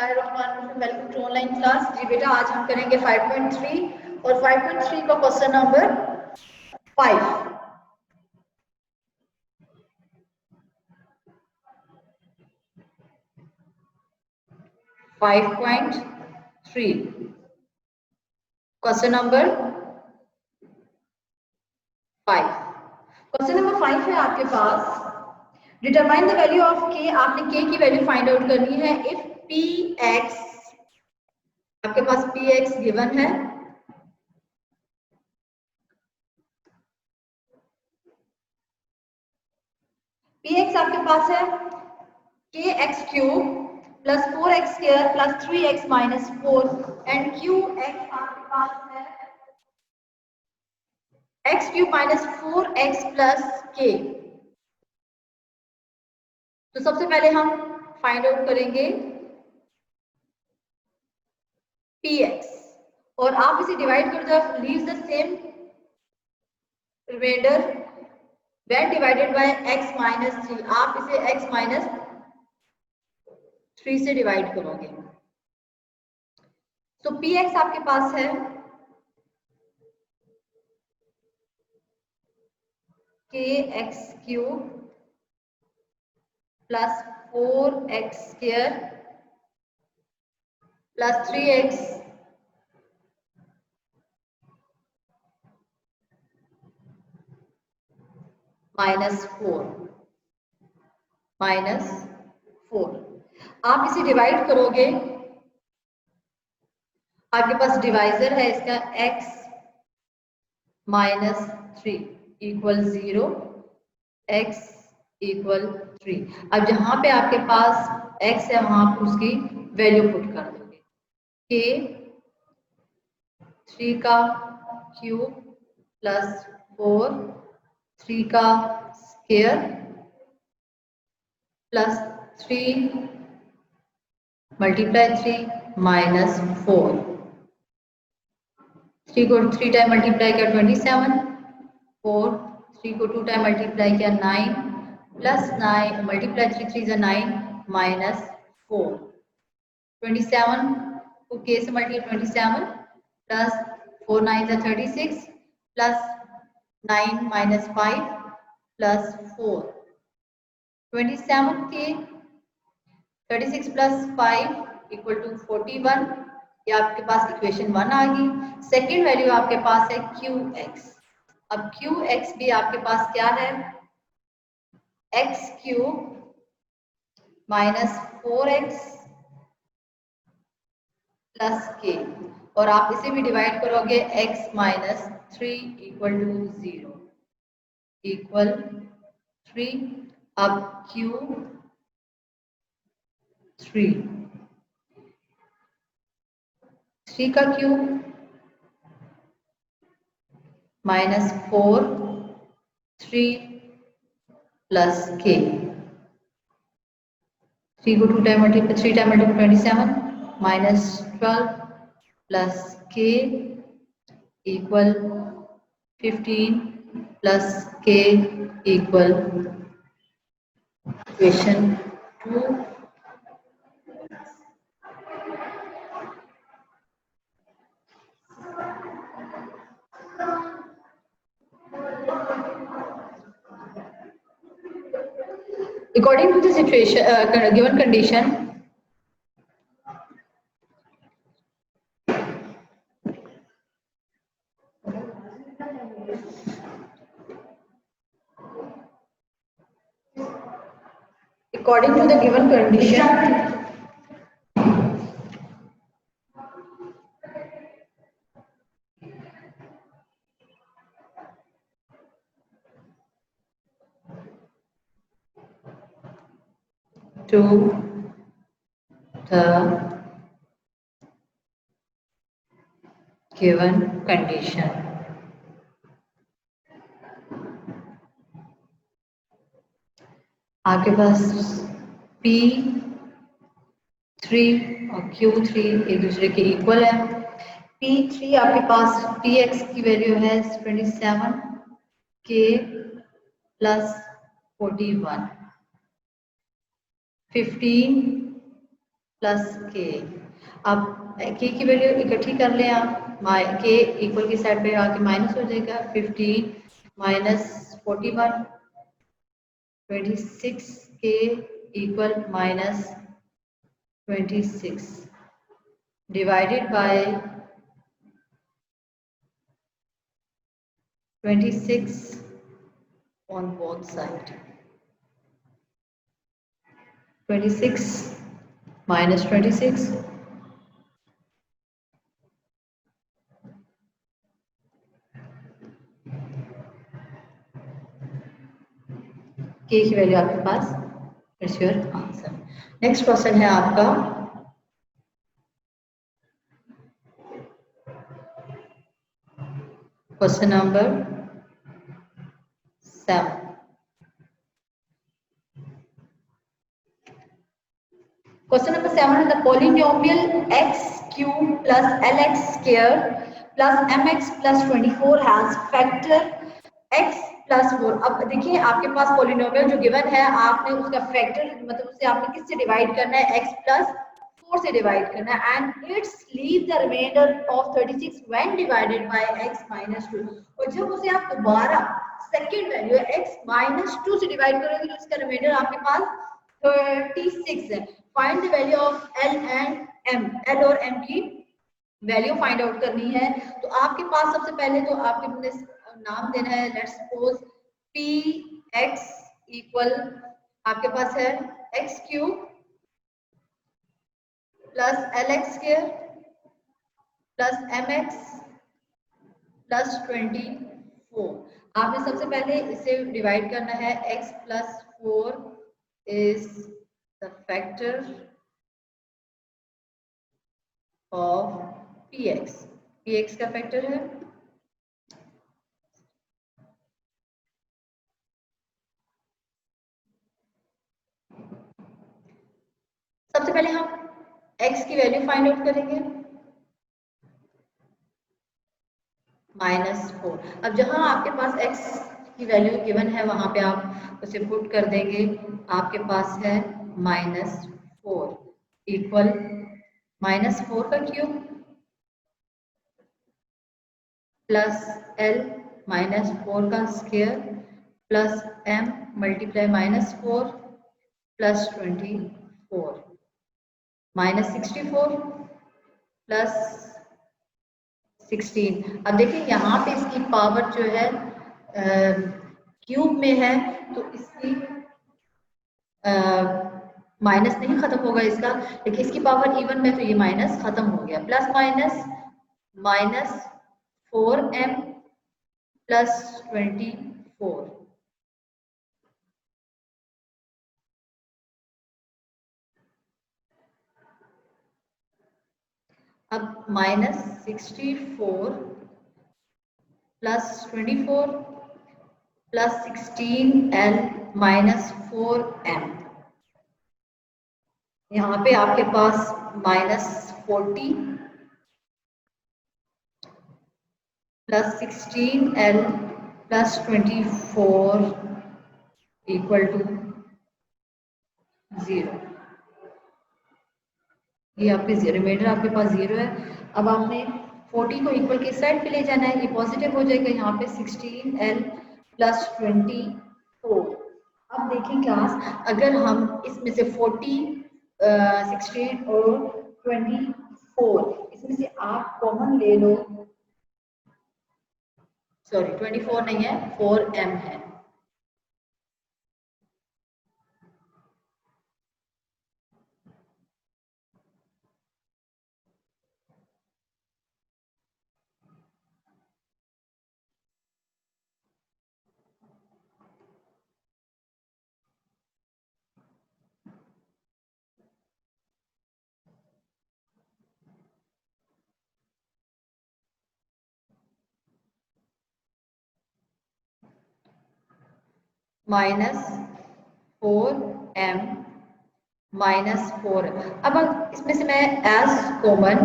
बिस्मिल्लाहिर्रहमानिर्रहीम। Welcome to online class. जी बेटा, आज हम करेंगे 5.3 और 5.3 का क्वेश्चन नंबर 5। क्वेश्चन नंबर 5 है आपके पास। डिटरमाइन द वैल्यू ऑफ के। आपने के की वैल्यू फाइंड आउट करनी है। इफ पी एक्स, आपके पास पी एक्स गिवन है, पी एक्स आपके पास है के x cube plus 4x square plus 3x minus 4 and Q x आपके पास है x cube minus 4x plus के। तो सबसे पहले हम फाइंड आउट करेंगे px और आप इसे डिवाइड कर दो, leave the same remainder when divided by x minus 3। आप इसे x माइनस 3 से डिवाइड करोगे। तो px आपके पास है के x cube plus 4x square plus 3x minus 4। आप इसे डिवाइड करोगे, आपके पास डिवाइजर है इसका x minus 3 equal 0, x equal 3। अब जहां पे आपके पास x है वहां पर उसकी वैल्यू पुट कर दोगे। के 3 का क्यूब प्लस 4, 3 का स्क्वायर प्लस 3 मल्टीप्लाई 3 माइनस 4। 3 को 3 टाइम मल्टीप्लाई किया 27, 4 3 को 2 टाइम मल्टीप्लाई किया 9 प्लस 9 मल्टीप्लाई 3 3 is 9 माइनस 4। 27 को के से multiply 27 plus 4 9 is 36 plus 9 minus 5 plus 4। 27 के 36 प्लस 5 इक्वल टू 41। ये आपके पास इक्वेशन 1 आ गई। सेकेंड वैल्यू आपके पास है क्यू एक्स। अब क्यू एक्स भी आपके पास क्या है, x cube minus 4x plus के, और आप इसे भी डिवाइड करोगे x minus 3 equal to 0 equal 3। अब क्यू 3 का क्यूब माइनस 4 3 प्लस के। 3 को 2 time multiply 3 time multiply 27 minus 12 plus के इक्वल 15 प्लस के equal equation 2। According to the situation, given condition, according to the given condition, to the given condition, आपके पास P3 और Q3 एक दूसरे के इक्वल है। P3 आपके पास Px की वैल्यू है 27 K प्लस 41, 15 प्लस के। अब के की वैल्यू इकट्ठी कर लें आप, के इक्वल की साइड पे आके माइनस हो जाएगा, 15 माइनस 41, 26 के equal minus 26 divided by 26 on both sides. 26 minus 26 के की वैल्यू आपके पास, it's your answer. Next question है आपका question number 7। Question number 7 is the polynomial x cube plus lx square plus mx plus 24 has factor x plus 4। अब देखिए आपके पास polynomial जो given है, आपने उसका factor मतलब उसे आपने किससे डिवाइड करना है, x plus 4 से डिवाइड करना है, and it's leave the remainder of 36 when divided by x minus 2। और जब उसे आप दोबारा सेकेंड वैल्यू x minus 2 से डिवाइड करोगे तो उसका रिमाइंडर आपके पास 36 है। Find the value of L and M, L और M की वैल्यू फाइंड आउट करनी है। तो आपके पास सबसे पहले तो आपके नाम देना है, लेट्स सपोज Px इक्वल आपके पास है x cube plus Lx square plus Mx plus 24। आपने सबसे पहले इसे डिवाइड करना है, x plus 4 is the factor of px, px का फैक्टर है सबसे पहले हम x की वैल्यू फाइंड आउट करेंगे -4। अब जहां आपके पास x की वैल्यू गिवन है वहां पे आप उसे पुट कर देंगे, आपके पास है -4 इक्वल -4 का क्यूब प्लस L -4 का square plus M multiply -4 plus 24 -64 plus 16। अब देखिए यहाँ पे इसकी पावर जो है क्यूब में है तो इसकी माइनस नहीं खत्म होगा इसका, लेकिन इसकी पावर इवन में तो ये माइनस खत्म हो गया। प्लस माइनस -4m प्लस 24 अब -64 plus 24 plus 16l minus 4m, यहाँ पे आपके पास -40 plus 16l plus 24 equal to 0। ये आपके रिमाइंडर आपके पास 0 है। अब आपने 40 को इक्वल की साइड पे ले जाना है, ये पॉजिटिव हो जाएगा, यहाँ पे 16l प्लस 24। अब देखिए क्लास, अगर हम इसमें से 40 16 और 24 इसमें से आप कॉमन ले लो, सॉरी 24 नहीं है 4m है, -4m -4। अब इसमें से मैं एज कॉमन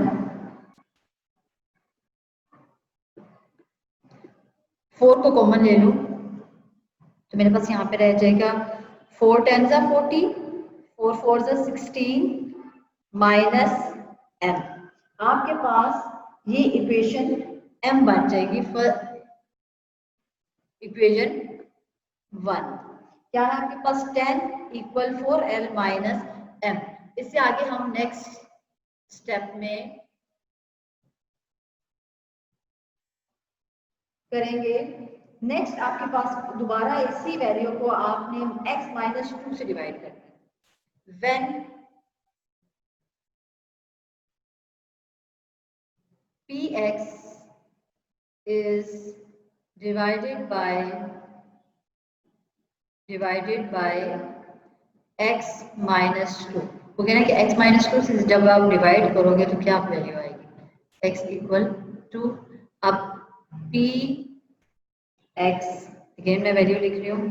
4 को कॉमन ले लूं तो मेरे पास यहाँ पे रह जाएगा 4 10 40, 4 4 16 माइनस m। आपके पास ये इक्वेशन m बन जाएगी फॉर इक्वेशन 1। क्या है आपके पास 10 इक्वल 4l माइनस m। इससे आगे हम नेक्स्ट स्टेप में करेंगे। नेक्स्ट आपके पास दोबारा इसी वैल्यू को आपने x माइनस 2 से डिवाइड करना है। When px is divided by x minus 2, वो कहना है कि x माइनस 2 से जब आप डिवाइड करोगे तो क्या वैल्यू आएगी, x इक्वल टू, अब p x अगेन मैं वैल्यू लिख रही हूँ,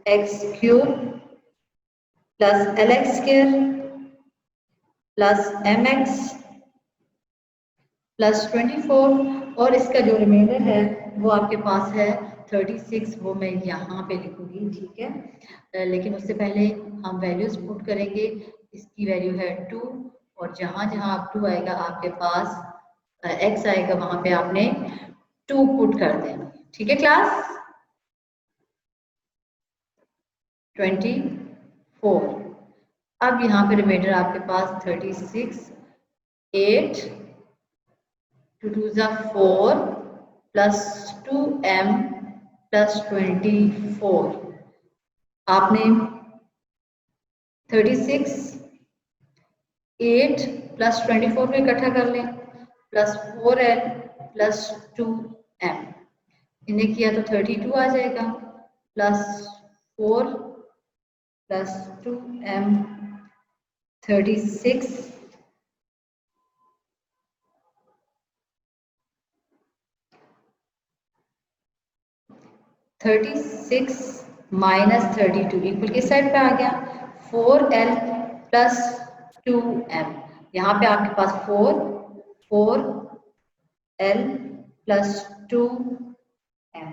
X cube plus L X square plus M X plus 24 और इसका जो रिमाइंडर है वो आपके पास है 36, वो मैं यहाँ पे लिखूंगी, ठीक है। लेकिन उससे पहले हम वैल्यूज पुट करेंगे। इसकी वैल्यू है 2 और जहाँ जहाँ आप 2 आएगा आपके पास x आएगा, वहां पे आपने 2 पुट कर देंगे, ठीक है क्लास। 24, अब यहाँ पे रिमाइंडर आपके पास 36, 8 2 2 जा 4 प्लस 2m प्लस 24। आपने 36 8 प्लस 24 को इकट्ठा कर लें प्लस 4l प्लस 2m, इन्हें किया तो 32 आ जाएगा plus 4 plus 2m 36 36 minus 32 equal किस साइड पे आ गया, 4l प्लस 2m। यहाँ पे आपके पास 4l प्लस 2m।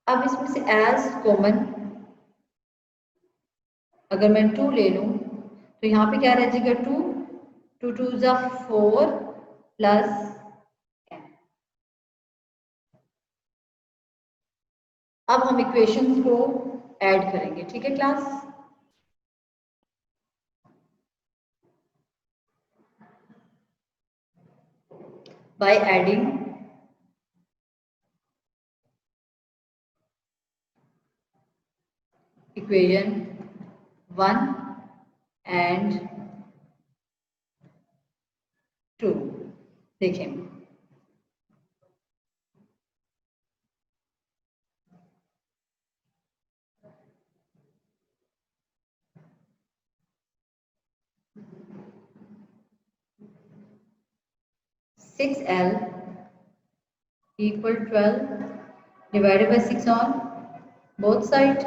अब इसमें से एज कॉमन अगर मैं 2 ले लूं तो यहाँ पे क्या रह जाएगा, 2 2 2 जा 4 प्लस m। अब हम इक्वेशंस को ऐड करेंगे, ठीक है class. by adding equation 1 and 2। देखें, six L equal 12 divided by 6 on both side,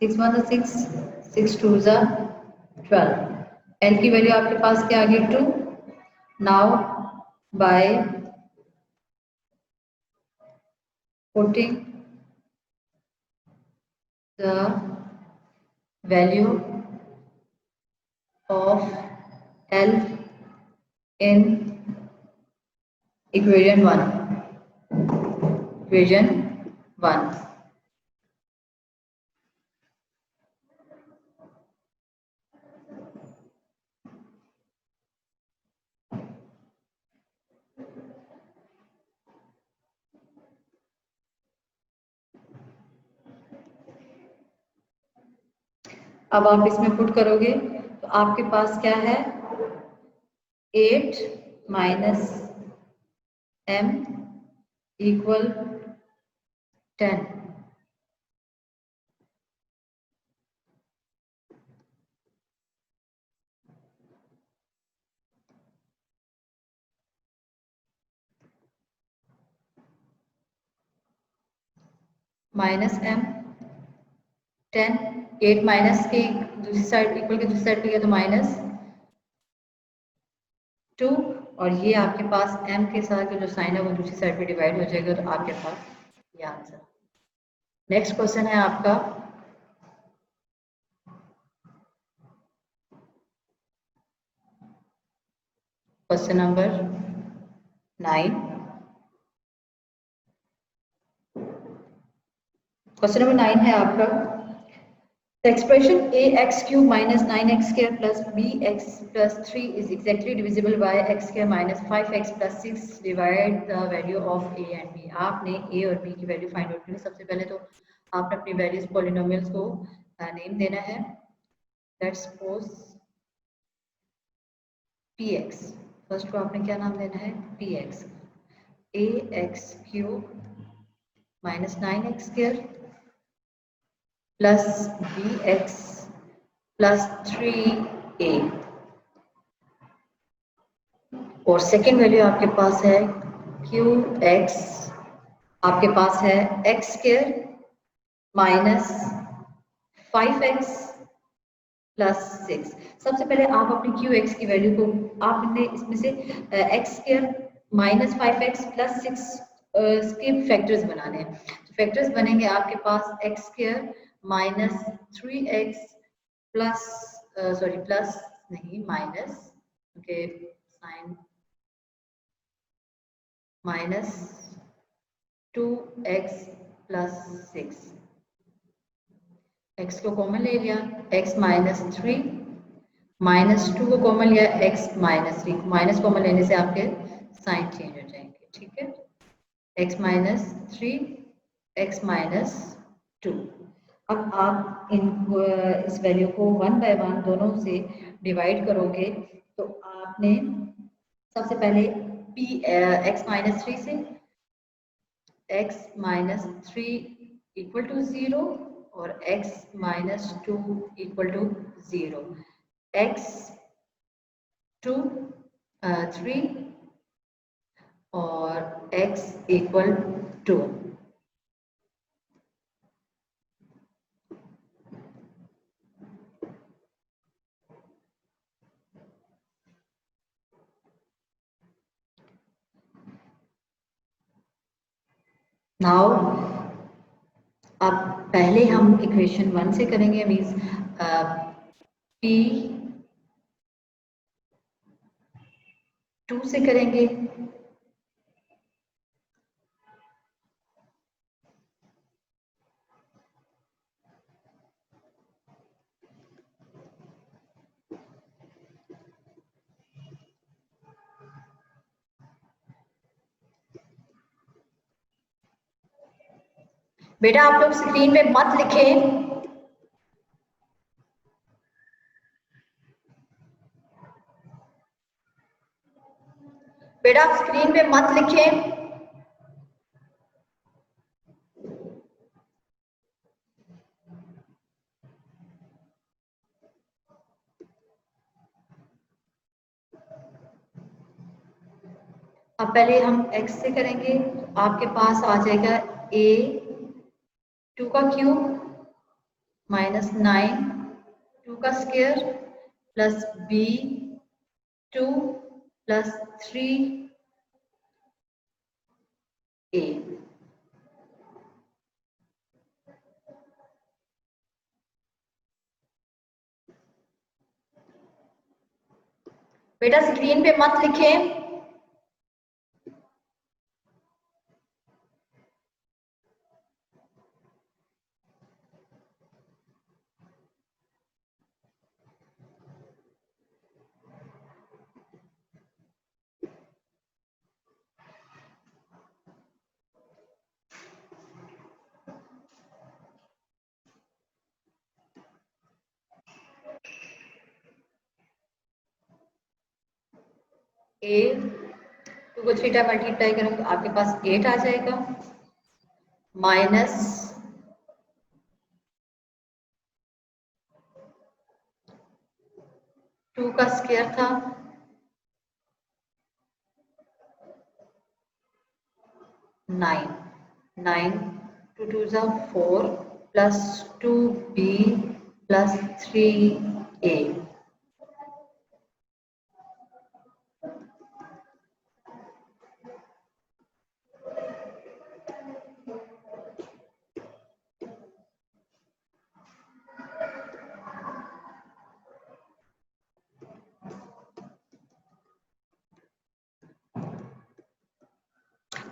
6 1 6 6 2 12। L की वैल्यू आपके पास क्या आ गई, 2। Now by putting the value of L in equation 1, equation 1। अब आप इसमें पुट करोगे तो आपके पास क्या है, 8 minus m equal 10। Minus m 10, 8 minus के दूसरी साइड इक्वल के दूसरी साइड पे गया तो माइनस 2 और ये आपके पास m के साथ जो साइन है वो दूसरी साइड पे डिवाइड हो जाएगा तो आपके पास ये आंसर। नेक्स्ट क्वेश्चन है आपका क्वेश्चन नंबर 9। क्वेश्चन नंबर 9 है आपका, the expression ax cube minus 9x square plus bx plus 3 is exactly divisible by x square minus 5x plus 6. Divide the value of a and b. आपने a और b की value find out करनी। सबसे पहले तो आपने अपनी various polynomials को नेम देना है। लेट्स सपोज px, फर्स्ट को आपने क्या नाम देना है, px, ax cube minus 9x square plus bx plus 3a, और सेकेंड वैल्यू आपके पास है qx, आपके पास है x square minus 5x plus 6। सबसे पहले आप अपनी qx की वैल्यू को आपने इसमें से x square minus 5x plus 6 के फैक्टर्स बनाने हैं। तो फैक्टर्स बनेंगे आपके पास x square minus 3x plus sorry plus नहीं minus, okay sign, minus 2x plus 6, x को कॉमन ले लिया, x माइनस 3 माइनस 2 को कॉमन लिया, x माइनस 3, माइनस कॉमन लेने से आपके साइन चेंज हो जाएंगे, ठीक है, x माइनस 3 x माइनस 2। अब आप इस वैल्यू को 1 बाय 1 दोनों से डिवाइड करोगे तो आपने सबसे पहले x माइनस 3 से x माइनस 3 इक्वल टू 0 और x minus 2 equal to 0, x 2 3 और x इक्वल 2। नाउ अब पहले हम इक्वेशन 1 से करेंगे, मीन्स p 2 से करेंगे, बेटा आप लोग स्क्रीन पे मत लिखें, बेटा आप स्क्रीन पे मत लिखें। अब पहले हम x से करेंगे, आपके पास आ जाएगा a 2 का क्यूब माइनस 9 2 का square plus b 2 plus 3a। बेटा स्क्रीन पे मत लिखें, a 2 को 3 टाइम मल्टीप्लाई करेंगे तो आपके पास 8 आ जाएगा, माइनस 2 का स्क्वायर था 9 9 2 2 जा 4 प्लस 2b प्लस 3a।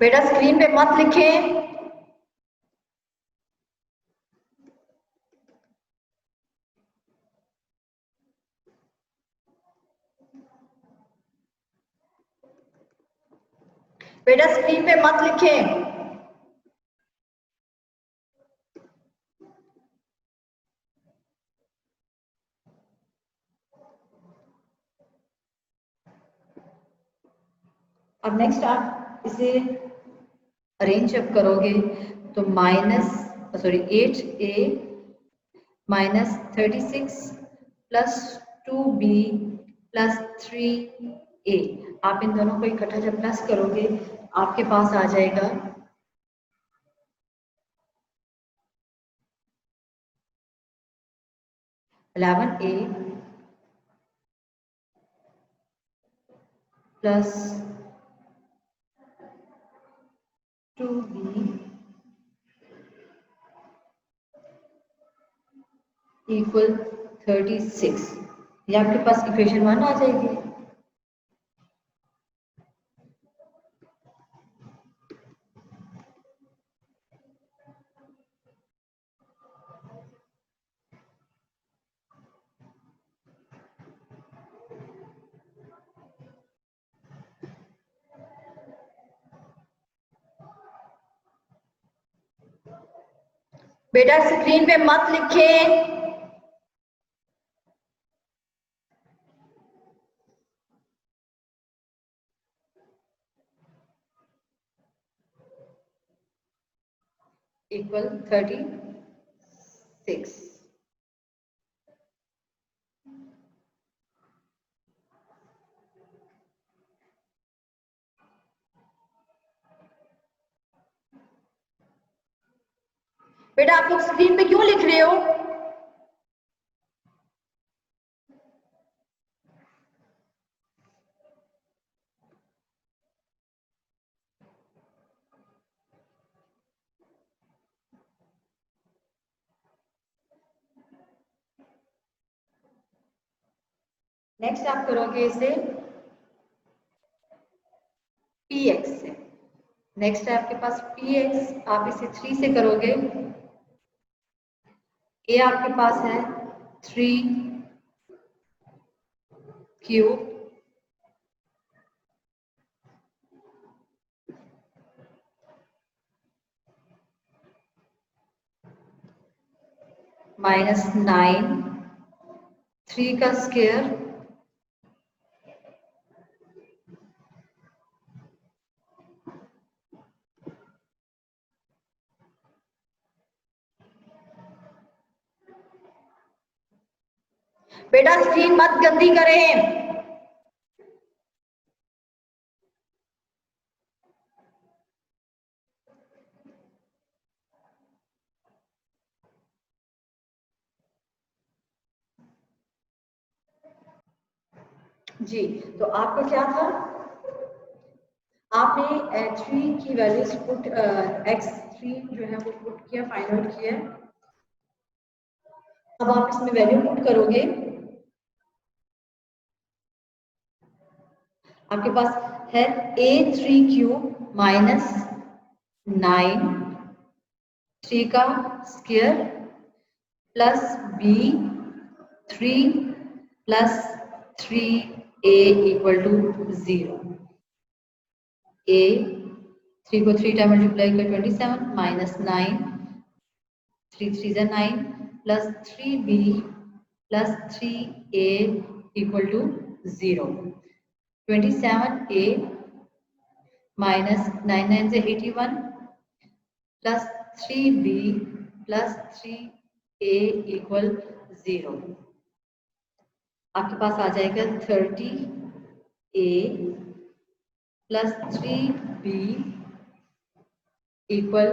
बेटा स्क्रीन पे मत लिखें। बेटा स्क्रीन पे मत लिखें। अब नेक्स्ट आप इसे अरेंज जब करोगे तो -8a minus 36 plus 2b plus 3a, आप इन दोनों को इकट्ठा जब प्लस करोगे आपके पास आ जाएगा 11a प्लस 2b इक्वल 36। ये आपके पास इक्वेशन 1 आ जाएगी। बेटा स्क्रीन पे मत लिखें। इक्वल 36। बेटा आप लोग स्क्रीन पे क्यों लिख रहे हो? नेक्स्ट आप करोगे इसे px से। नेक्स्ट है आपके पास px, आप इसे 3 से करोगे। a आपके पास है 3 क्यूब -9, 3 का स्क्वायर बेटा स्क्रीन मत गंदी करें। जी, तो आपको क्या था, आपने 3 की वैल्यूज पुट x3 जो है वो पुट किया, फाइंड आउट किया। अब आप इसमें वैल्यू पुट करोगे, आपके पास है a3 क्यूब माइनस 9, 3 का square plus b3 plus 3a equal to 0। a 3 को 3 टाइम मल्टीप्लाई कर 27 माइनस 9, 3 3 जा 9 plus 3b plus 3a equal to 0। 27a minus 9 9 से 81 plus 3b plus 3a equal 0। आपके पास आ जाएगा 30a प्लस 3b इक्वल,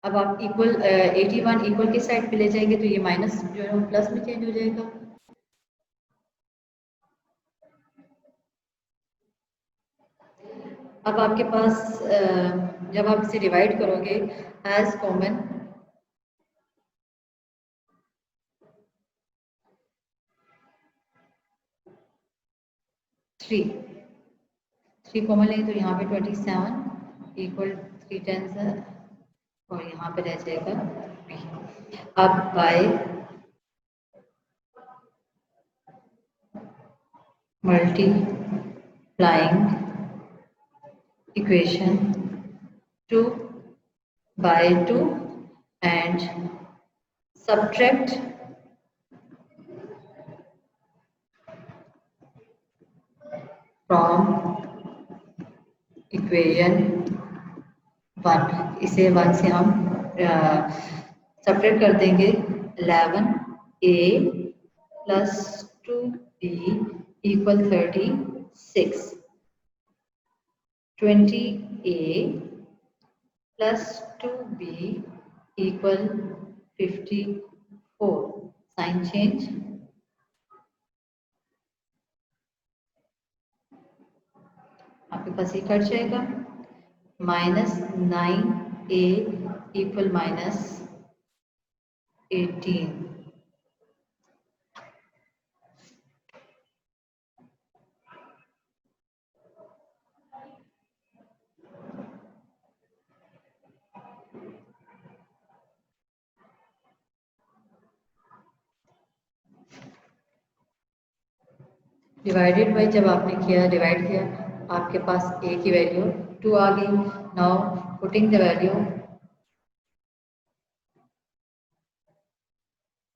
अब आप equal 81 equal के साइड पे ले जाएंगे तो ये माइनस जो है वो प्लस में चेंज हो जाएगा। अब आपके पास जब आप इसे डिवाइड करोगे एज कॉमन 3 3 कॉमन लेंगे तो यहाँ पे 27 इक्वल 3 टेंस है और यहाँ पे रह जाएगा b। अब by multiplying equation 2 by 2 and subtract from equation 1। इसे 1 से हम सब्ट्रैक्ट कर देंगे 11a plus 2b equal 36, 20a plus 2b equal 54। Sign change, आपके पास ये कट जाएगा। -9a equal -18। डिवाइडेड बाई जब आपने किया, डिवाइड किया, आपके पास a की वैल्यू 2 आ गई। Now putting the value,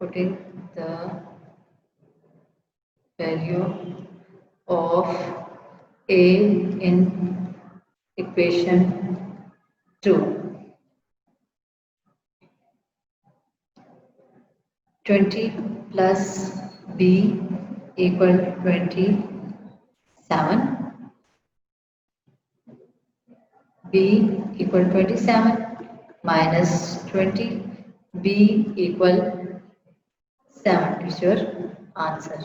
putting the value of a in equation 2, 20 plus b equal 27, b equal 27 minus 20, b equal 7 is your answer।